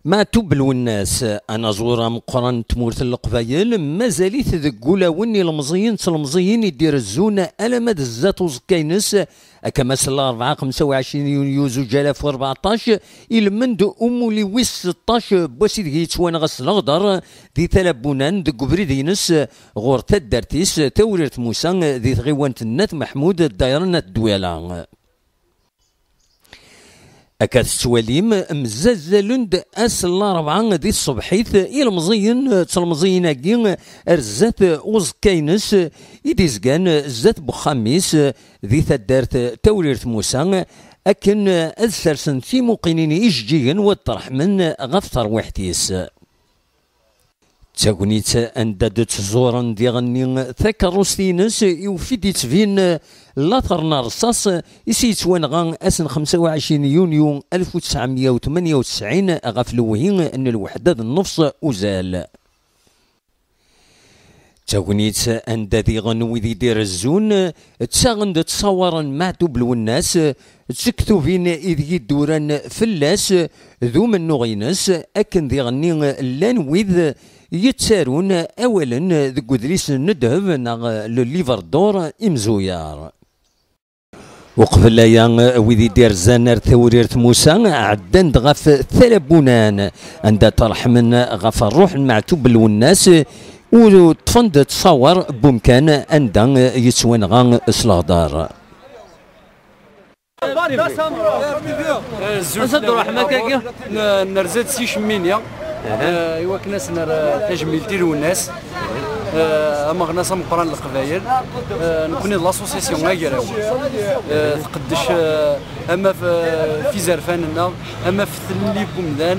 مع توبل والناس انا زورا مقرن تمورت القبايل مازاليت ذك ولاوني المزيين يدير الزونه الا ماد الزات وزكاينس كما سلا 4 25 يونيو 2014 يلمند امولي ويس 16 بوسيد يتوان غس الاخضر ذي تلبونان دك بريدينس غور تدارتيس توريرت موسى ذي غيوانت النات محمود الدايرنة الدويلة أكاد تواليم مزازلند أسلا 4 دي الصبحيت إلى مزين تلمزين أكين أرزات وزكاينس يديزكان زات بخاميس ذي تدارت توريرت موسى أكن أذسرسن في موقنين إججيا والطرح من غفتر وحتيس تاكونيت اندادت زورا ديغني ثكروستينس يوفيدي تفين لاثرنا رصاص يسيتوانغا اسن 25 يونيو 1998 غاف لوهين ان الوحدة النفس وزال تاكونيت اندادي غنوي ذي دير الزون تساغند تصورا مع دوبل والناس تكتوفين إذ يدوران فلاس ذو من نغينس أكن ذي غني لانويذ يتسارون اولا ذو دريس ندهب ناغ لليفر دور امزويار وقبل يا ويدي دير زانر ثوريرت موسى عدان غف ثلبونان عند طرح من غف الروح المعتوب والناس وتفند تصور بمكان عندن يتوانغان سلاغدار زوج رحمة نرزاد سي شمينيا ايوا كنا سنر تجميلتي للناس اما غنا مقران القبايل نكوني لاسوسيسيون غيراو تقدش اما في زرفاننا اما في ثلي بومدان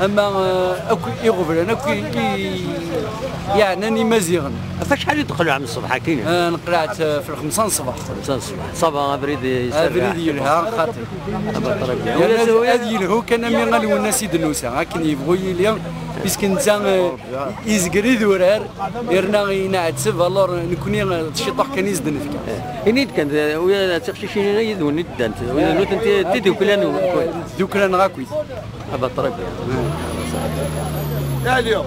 اما اكو يغفرنا اكو يعني اني مزيغن فاش شحال يدخلوا عام الصباح كاين نقلعت في 5 الصباح 5 الصباح صباح ابريد يلها خاطر هذه يلهو كان من غالو الناس يدلوسا لكن يبغوا لي بيسك انت يزقري ذورار يرنا ينعتسب الور نكوني الشيطان كان يزدن فيك انيد كان ويا تخشيشين يدون ندانت ويا نوت انت تدي كلان دوكلان غاكوي ابا طرب يا اليوم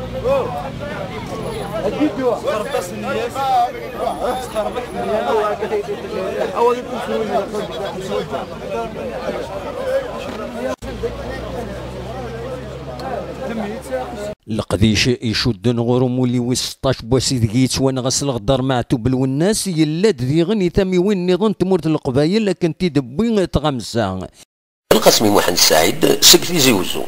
الفيديو خربص الناس خربط اول القديش يشد نغور مولي وي 16 بوسيدكيت وانا غسل الغدار مع توبل والناس يلاد ذي غني ثمي وين نظن تمورت القبايل لكن تيدبوين تغمسا القسمي محمد سعيد سكري زيوزو